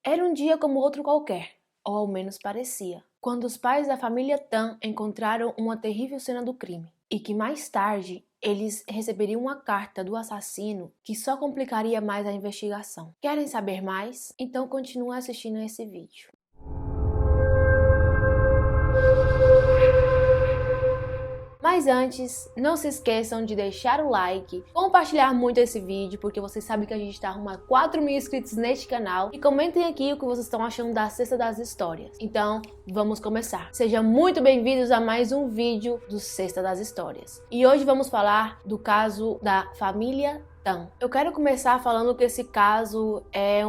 Era um dia como outro qualquer, ou ao menos parecia, quando os pais da família Tan encontraram uma terrível cena do crime, e que mais tarde eles receberiam uma carta do assassino que só complicaria mais a investigação. Querem saber mais? Então continue assistindo esse vídeo. Mas antes, não se esqueçam de deixar o like, compartilhar muito esse vídeo, porque vocês sabem que a gente está rumo a 4.000 inscritos neste canal, e comentem aqui o que vocês estão achando da Sexta das Histórias. Então, vamos começar. Sejam muito bem-vindos a mais um vídeo do Sexta das Histórias. E hoje vamos falar do caso da família Tan. Eu quero começar falando que esse caso é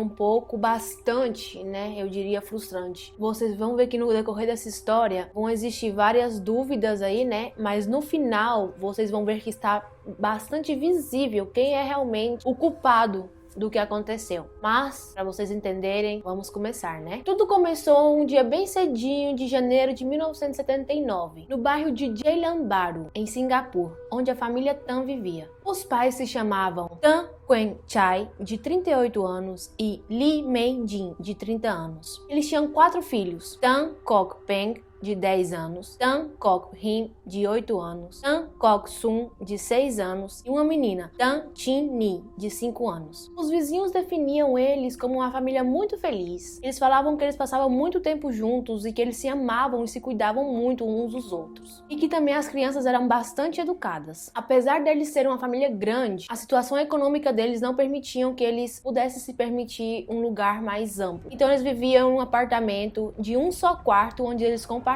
bastante, eu diria frustrante. Vocês vão ver que no decorrer dessa história vão existir várias dúvidas aí, mas no final vocês vão ver que está bastante visível quem é realmente o culpado do que aconteceu. Mas, para vocês entenderem, vamos começar, Tudo começou um dia bem cedinho de janeiro de 1979, no bairro de Jeilambaro, em Singapura, onde a família Tan vivia. Os pais se chamavam Tan Quen Chai, de 38 anos, e Lee Mei Jin, de 30 anos. Eles tinham 4 filhos: Tan Kok Peng, de 10 anos, Tan Kok Hin, de 8 anos, Tan Kok Sun, de 6 anos, e uma menina, Tan Chin Ni, de 5 anos. Os vizinhos definiam eles como uma família muito feliz. Eles falavam que eles passavam muito tempo juntos e que eles se amavam e se cuidavam muito uns dos outros. E que também as crianças eram bastante educadas. Apesar deles serem uma família grande, a situação econômica deles não permitiam que eles pudessem se permitir um lugar mais amplo. Então eles viviam em um apartamento de um só quarto, onde eles compartilhavam.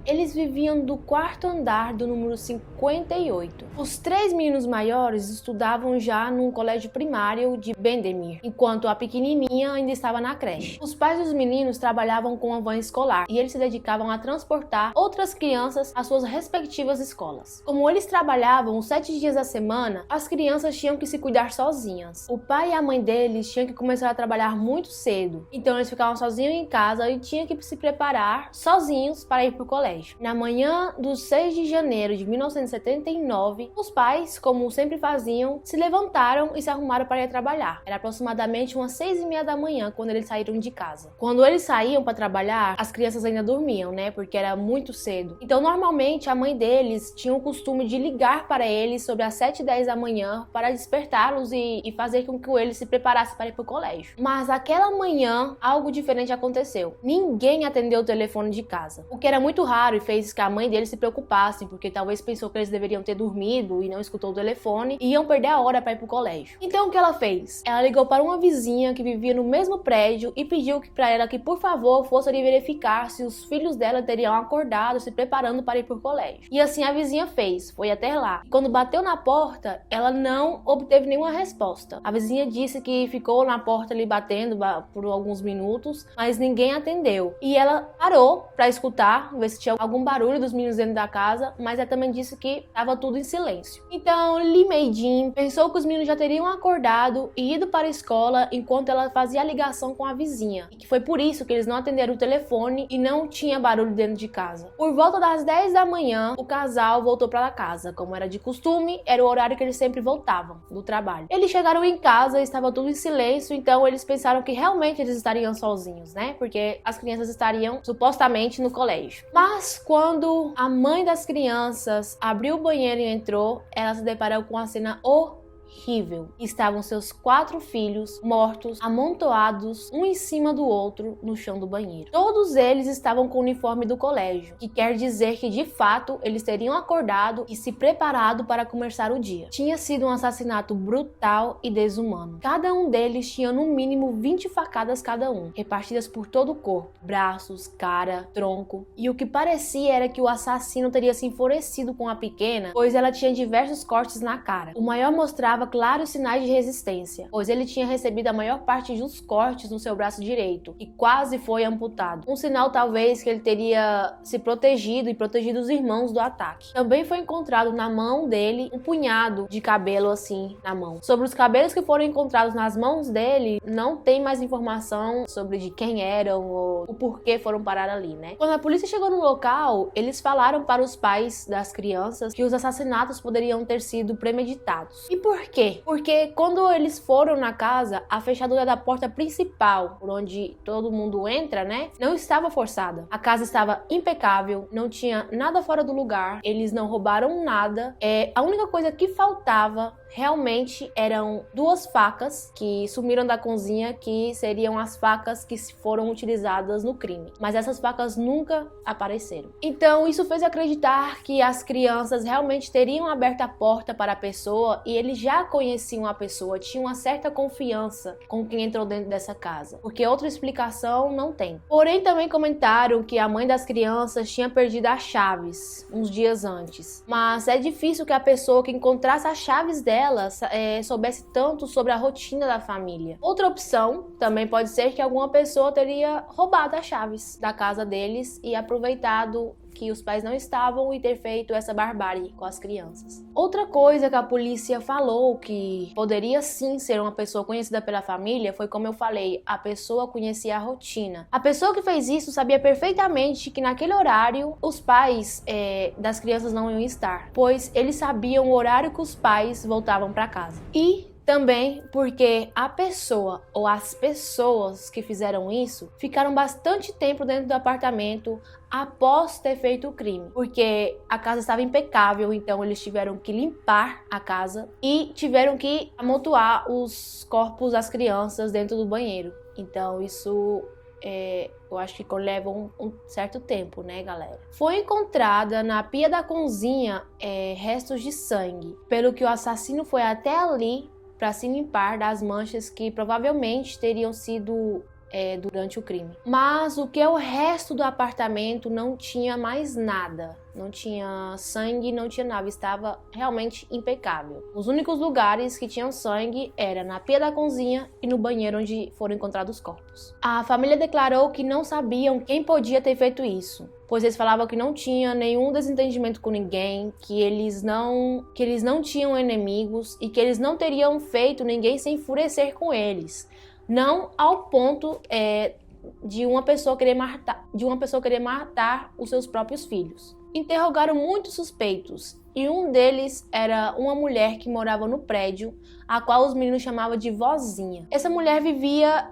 Eles viviam do quarto andar do número 58. Os 3 meninos maiores estudavam já no colégio primário de Bendemeer, enquanto a pequenininha ainda estava na creche. Os pais dos meninos trabalhavam com a van escolar e eles se dedicavam a transportar outras crianças às suas respectivas escolas. Como eles trabalhavam os 7 dias da semana, as crianças tinham que se cuidar sozinhas. O pai e a mãe deles tinham que começar a trabalhar muito cedo, então eles ficavam sozinhos em casa e tinham que se preparar sozinhos para ir para o colégio. Na manhã do 6 de janeiro de 1979, os pais, como sempre faziam, se levantaram e se arrumaram para ir trabalhar. Era aproximadamente umas 6:30 da manhã quando eles saíram de casa. Quando eles saíam para trabalhar, as crianças ainda dormiam, porque era muito cedo. Então, normalmente, a mãe deles tinha o costume de ligar para eles sobre as 7:10 da manhã para despertá-los e fazer com que eles se preparassem para ir para o colégio. Mas aquela manhã, algo diferente aconteceu. Ninguém atendeu o telefone de casa, o que era muito raro e fez que a mãe deles se preocupasse, porque talvez pensou que eles deveriam ter dormido e não escutou o telefone e iam perder a hora para ir pro colégio. Então o que ela fez? Ela ligou para uma vizinha que vivia no mesmo prédio e pediu para ela que por favor fosse ali verificar se os filhos dela teriam acordado, se preparando para ir pro colégio. E assim a vizinha fez, foi até lá. E quando bateu na porta, ela não obteve nenhuma resposta. A vizinha disse que ficou na porta ali batendo por alguns minutos, mas ninguém atendeu. E ela parou para escutar, ver se tinha algum barulho dos meninos dentro da casa, mas ela também disse que estava tudo em silêncio. Então, Lee Mei Jin pensou que os meninos já teriam acordado e ido para a escola enquanto ela fazia a ligação com a vizinha, e que foi por isso que eles não atenderam o telefone e não tinha barulho dentro de casa. Por volta das 10 da manhã, o casal voltou para casa. Como era de costume, era o horário que eles sempre voltavam do trabalho. Eles chegaram em casa e estava tudo em silêncio, então eles pensaram que realmente eles estariam sozinhos, porque as crianças estariam supostamente no colégio. Mas quando a mãe das crianças abriu o banheiro e entrou, ela se deparou com uma cena horrível. Estavam seus 4 filhos mortos, amontoados, um em cima do outro, no chão do banheiro. Todos eles estavam com o uniforme do colégio, que quer dizer que, de fato, eles teriam acordado e se preparado para começar o dia. Tinha sido um assassinato brutal e desumano. Cada um deles tinha no mínimo 20 facadas cada um, repartidas por todo o corpo, braços, cara, tronco. E o que parecia era que o assassino teria se enfurecido com a pequena, pois ela tinha diversos cortes na cara. O maior mostrava claros sinais de resistência, pois ele tinha recebido a maior parte dos cortes no seu braço direito e quase foi amputado. Um sinal talvez que ele teria se protegido e protegido os irmãos do ataque. Também foi encontrado na mão dele um punhado de cabelo assim na mão. Sobre os cabelos que foram encontrados nas mãos dele, não tem mais informação sobre de quem eram ou o porquê foram parar ali, Quando a polícia chegou no local, eles falaram para os pais das crianças que os assassinatos poderiam ter sido premeditados. E por quê? Porque quando eles foram na casa, a fechadura da porta principal, por onde todo mundo entra, né, não estava forçada. A casa estava impecável, não tinha nada fora do lugar, eles não roubaram nada. A única coisa que faltava realmente eram 2 facas que sumiram da cozinha, que seriam as facas que foram utilizadas no crime. Mas essas facas nunca apareceram. Então isso fez acreditar que as crianças realmente teriam aberto a porta para a pessoa e eles já conheciam a pessoa, tinham uma certa confiança com quem entrou dentro dessa casa, porque outra explicação não tem. Porém, também comentaram que a mãe das crianças tinha perdido as chaves uns dias antes. Mas é difícil que a pessoa que encontrasse as chaves dela soubesse tanto sobre a rotina da família. Outra opção também pode ser que alguma pessoa teria roubado as chaves da casa deles e aproveitado que os pais não estavam e ter feito essa barbárie com as crianças. Outra coisa que a polícia falou que poderia sim ser uma pessoa conhecida pela família foi, como eu falei, a pessoa conhecia a rotina. A pessoa que fez isso sabia perfeitamente que naquele horário os pais das crianças não iam estar, pois eles sabiam o horário que os pais voltavam para casa. E também porque a pessoa ou as pessoas que fizeram isso ficaram bastante tempo dentro do apartamento após ter feito o crime, porque a casa estava impecável, então eles tiveram que limpar a casa e tiveram que amontoar os corpos das crianças dentro do banheiro. Então isso eu acho que leva um certo tempo, né, galera? Foi encontrada na pia da cozinha restos de sangue, pelo que o assassino foi até ali para se limpar das manchas que provavelmente teriam sido durante o crime. Mas o que é o resto do apartamento não tinha mais nada. Não tinha sangue, não tinha nada. Estava realmente impecável. Os únicos lugares que tinham sangue era na pia da cozinha e no banheiro onde foram encontrados os corpos. A família declarou que não sabiam quem podia ter feito isso, pois eles falavam que não tinha nenhum desentendimento com ninguém, que eles não tinham inimigos e que eles não teriam feito ninguém se enfurecer com eles. Não ao ponto de uma pessoa querer matar os seus próprios filhos. Interrogaram muitos suspeitos e um deles era uma mulher que morava no prédio, a qual os meninos chamavam de vozinha. Essa mulher vivia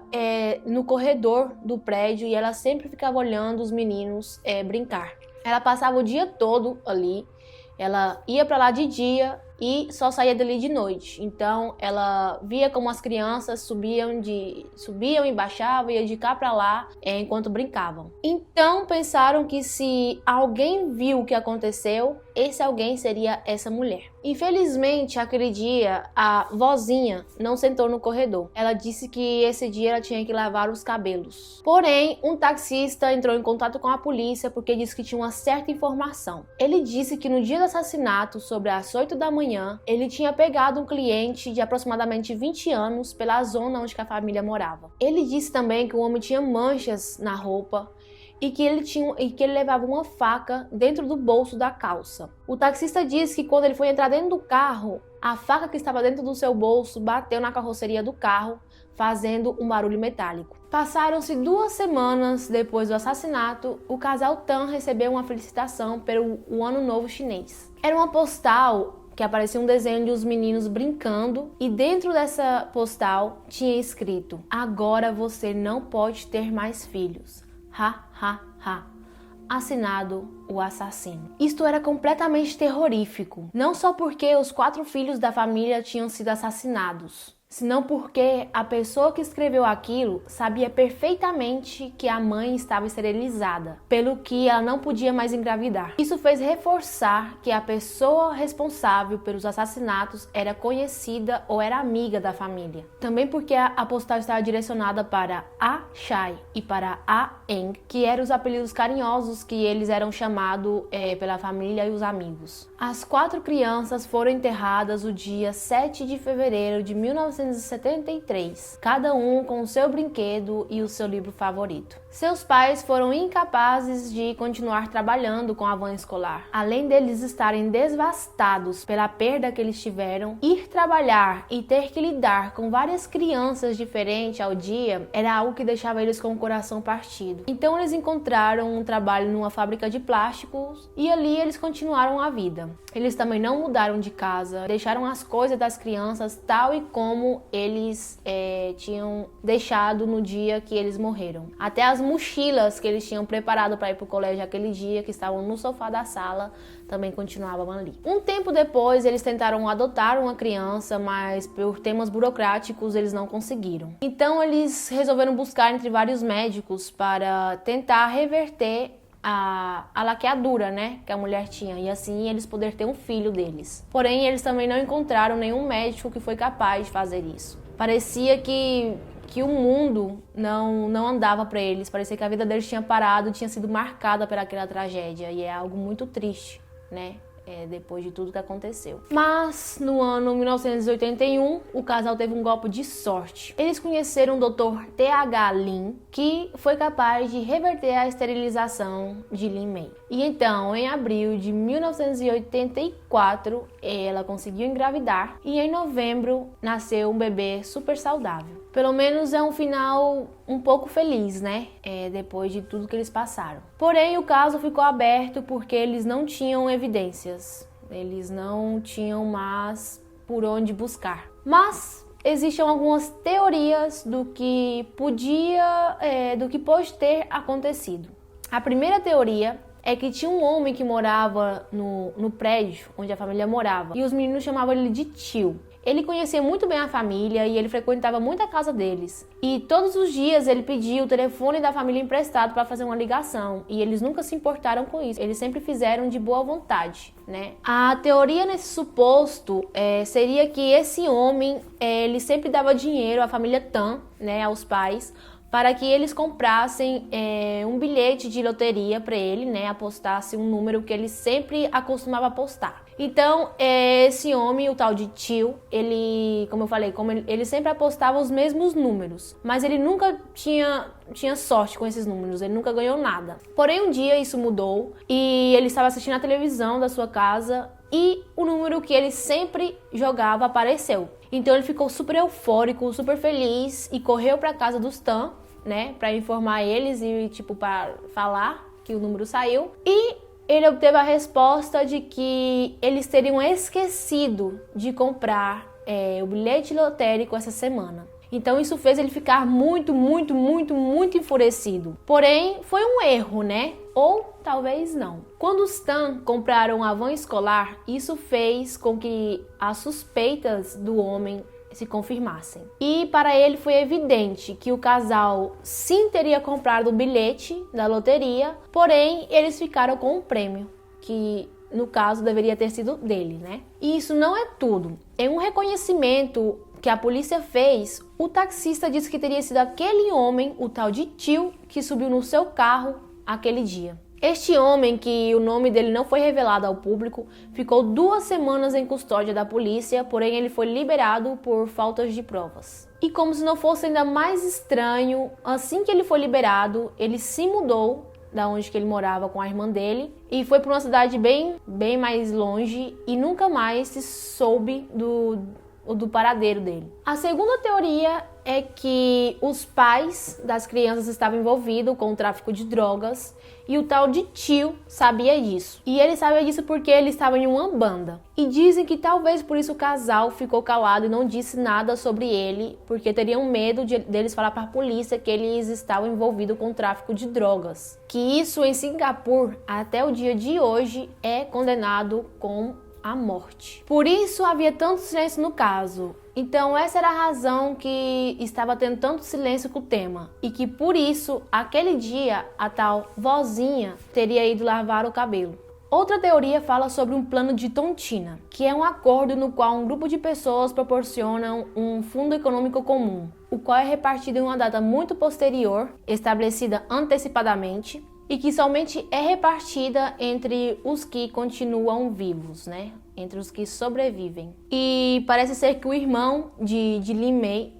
no corredor do prédio e ela sempre ficava olhando os meninos brincar. Ela passava o dia todo ali, ela ia para lá de dia e só saía dali de noite. Então ela via como as crianças subiam e baixavam, ia de cá para lá enquanto brincavam. Então pensaram que se alguém viu o que aconteceu, esse alguém seria essa mulher. Infelizmente, aquele dia, a vozinha não sentou no corredor. Ela disse que esse dia ela tinha que lavar os cabelos. Porém, um taxista entrou em contato com a polícia porque disse que tinha uma certa informação. Ele disse que no dia do assassinato, sobre as 8 da manhã, ele tinha pegado um cliente de aproximadamente 20 anos pela zona onde a família morava. Ele disse também que o homem tinha manchas na roupa e que ele levava uma faca dentro do bolso da calça. O taxista disse que quando ele foi entrar dentro do carro, a faca que estava dentro do seu bolso bateu na carroceria do carro, fazendo um barulho metálico. Passaram-se 2 semanas depois do assassinato, o casal Tan recebeu uma felicitação pelo Ano Novo Chinês. Era uma postal que aparecia um desenho de os meninos brincando e dentro dessa postal tinha escrito: "Agora você não pode ter mais filhos. Ha, ha, ha. Assinado o assassino." Isto era completamente terrorífico, não só porque os 4 filhos da família tinham sido assassinados, senão porque a pessoa que escreveu aquilo sabia perfeitamente que a mãe estava esterilizada, pelo que ela não podia mais engravidar. Isso fez reforçar que a pessoa responsável pelos assassinatos era conhecida ou era amiga da família. Também porque a postal estava direcionada para A Shai e para A Eng, que eram os apelidos carinhosos que eles eram chamados pela família e os amigos. As 4 crianças foram enterradas no dia 7 de fevereiro de 1986 1973, cada um com o seu brinquedo e o seu livro favorito. Seus pais foram incapazes de continuar trabalhando com a van escolar. Além deles estarem devastados pela perda que eles tiveram, ir trabalhar e ter que lidar com várias crianças diferentes ao dia era algo que deixava eles com o coração partido. Então eles encontraram um trabalho numa fábrica de plásticos e ali eles continuaram a vida. Eles também não mudaram de casa, deixaram as coisas das crianças tal e como eles tinham deixado no dia que eles morreram. Até as mochilas que eles tinham preparado para ir para o colégio aquele dia, que estavam no sofá da sala, também continuavam ali. Um tempo depois, eles tentaram adotar uma criança, mas por temas burocráticos eles não conseguiram. Então eles resolveram buscar entre vários médicos para tentar reverter a laqueadura, né, que a mulher tinha, e assim eles poderem ter um filho deles. Porém, eles também não encontraram nenhum médico que foi capaz de fazer isso. Parecia que o mundo não andava para eles, parecia que a vida deles tinha parado, tinha sido marcada por aquela tragédia, e é algo muito triste, né? Depois de tudo que aconteceu. Mas no ano 1981, o casal teve um golpe de sorte. Eles conheceram o Dr. T.H. Lin, que foi capaz de reverter a esterilização de Lin May. E então, em abril de 1984, ela conseguiu engravidar e em novembro nasceu um bebê super saudável. Pelo menos é um final um pouco feliz, né? Depois de tudo que eles passaram. Porém, o caso ficou aberto porque eles não tinham evidências. Eles não tinham mais por onde buscar. Mas existem algumas teorias do que pode ter acontecido. A primeira teoria é que tinha um homem que morava no prédio onde a família morava. E os meninos chamavam ele de tio. Ele conhecia muito bem a família e ele frequentava muito a casa deles. E todos os dias ele pedia o telefone da família emprestado para fazer uma ligação. E eles nunca se importaram com isso. Eles sempre fizeram de boa vontade, né? A teoria nesse suposto seria que esse homem, ele sempre dava dinheiro à família Tan, né, aos pais, para que eles comprassem um bilhete de loteria para ele, né, apostasse um número que ele sempre acostumava apostar. Então, esse homem, o tal de tio, ele, como eu falei, ele sempre apostava os mesmos números, mas ele nunca tinha sorte com esses números, ele nunca ganhou nada. Porém, um dia isso mudou e ele estava assistindo a televisão da sua casa e o número que ele sempre jogava apareceu. Então ele ficou super eufórico, super feliz e correu para casa dos Tan, né, para informar eles e para falar que o número saiu. E ele obteve a resposta de que eles teriam esquecido de comprar o bilhete lotérico essa semana. Então isso fez ele ficar muito enfurecido. Porém, foi um erro, né? Ou talvez não. Quando os Tan compraram a van escolar, isso fez com que as suspeitas do homem se confirmassem. E para ele foi evidente que o casal sim teria comprado o bilhete da loteria, porém eles ficaram com um prêmio, que no caso deveria ter sido dele, né? E isso não é tudo. Em um reconhecimento que a polícia fez, o taxista disse que teria sido aquele homem, o tal de tio, que subiu no seu carro aquele dia. Este homem, que o nome dele não foi revelado ao público, ficou 2 semanas em custódia da polícia, porém ele foi liberado por faltas de provas. E como se não fosse ainda mais estranho, assim que ele foi liberado, ele se mudou da onde que ele morava com a irmã dele e foi para uma cidade bem mais longe e nunca mais se soube do paradeiro dele. A segunda teoria é que os pais das crianças estavam envolvidos com o tráfico de drogas e o tal de tio sabia disso. E ele sabia disso porque ele estava em uma banda. E dizem que talvez por isso o casal ficou calado e não disse nada sobre ele, porque teriam medo deles falar para a polícia que eles estavam envolvidos com o tráfico de drogas. Que isso em Singapura, até o dia de hoje, é condenado com a morte. Por isso havia tanto silêncio no caso. Então essa era a razão que estava tendo tanto silêncio com o tema. E que por isso, aquele dia, a tal vozinha teria ido lavar o cabelo. Outra teoria fala sobre um plano de tontina, que é um acordo no qual um grupo de pessoas proporcionam um fundo econômico comum, o qual é repartido em uma data muito posterior, estabelecida antecipadamente, e que somente é repartida entre os que continuam vivos, né? entre os que sobrevivem. E parece ser que o irmão de Lin Mei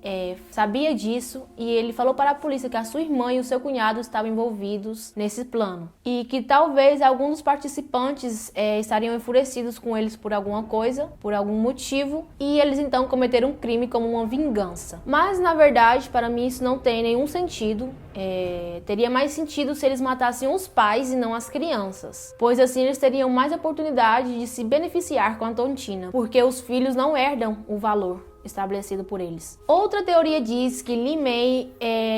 sabia disso e ele falou para a polícia que a sua irmã e o seu cunhado estavam envolvidos nesse plano. E que talvez alguns dos participantes estariam enfurecidos com eles por alguma coisa, por algum motivo, e eles então cometeram um crime como uma vingança. Mas na verdade, para mim isso não tem nenhum sentido. Teria mais sentido se eles matassem os pais e não as crianças, pois assim eles teriam mais oportunidade de se beneficiar com a tontina, porque os filhos não herdam o valor estabelecido por eles. Outra teoria diz que Lin Mei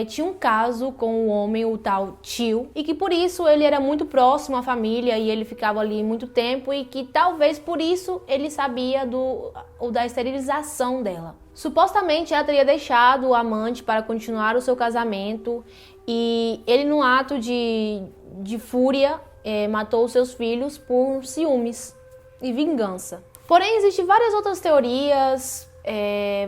tinha um caso com o homem, o tal Tio, e que por isso ele era muito próximo à família e ele ficava ali muito tempo e que talvez por isso ele sabia da esterilização dela. Supostamente ela teria deixado o amante para continuar o seu casamento e ele, num ato de fúria, matou os seus filhos por ciúmes e vingança. Porém, existem várias outras teorias,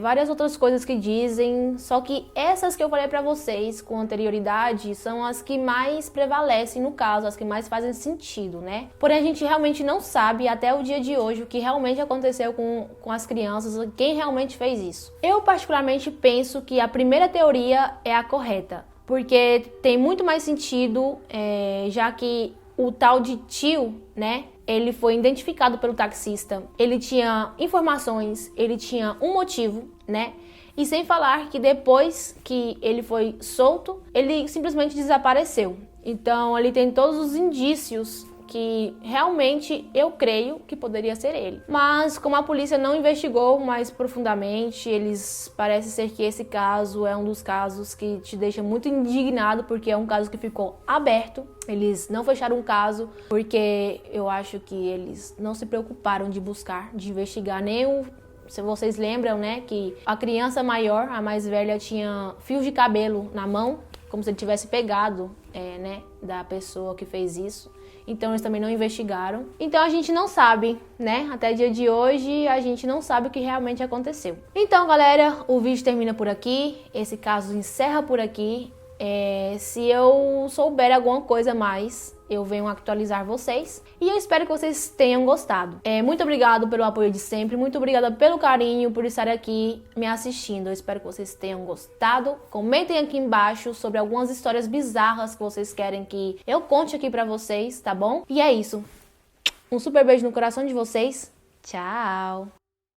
várias outras coisas que dizem, só que essas que eu falei pra vocês com anterioridade são as que mais prevalecem no caso, as que mais fazem sentido, né? Porém, a gente realmente não sabe até o dia de hoje o que realmente aconteceu com as crianças, quem realmente fez isso. Eu particularmente penso que a primeira teoria é a correta, porque tem muito mais sentido, já que o tal de Tio, né? Ele foi identificado pelo taxista, ele tinha informações, ele tinha um motivo, né? E sem falar que depois que ele foi solto, ele simplesmente desapareceu. Então ele tem todos os indícios que realmente eu creio que poderia ser ele. Mas como a polícia não investigou mais profundamente, parece ser que esse caso é um dos casos que te deixa muito indignado, porque é um caso que ficou aberto. Eles não fecharam o caso porque eu acho que eles não se preocuparam de buscar, de investigar nem se vocês lembram, né, que a criança maior, a mais velha, tinha fios de cabelo na mão, como se ele tivesse pegado, né, da pessoa que fez isso. Então eles também não investigaram. Então a gente não sabe, né? Até o dia de hoje a gente não sabe o que realmente aconteceu. Então, galera, o vídeo termina por aqui. Esse caso encerra por aqui. Se eu souber alguma coisa mais, eu venho atualizar vocês. E eu espero que vocês tenham gostado. Muito obrigado pelo apoio de sempre. Muito obrigada pelo carinho, por estar aqui me assistindo. Eu espero que vocês tenham gostado. Comentem aqui embaixo sobre algumas histórias bizarras que vocês querem que eu conte aqui pra vocês, tá bom? E é isso. Um super beijo no coração de vocês. Tchau!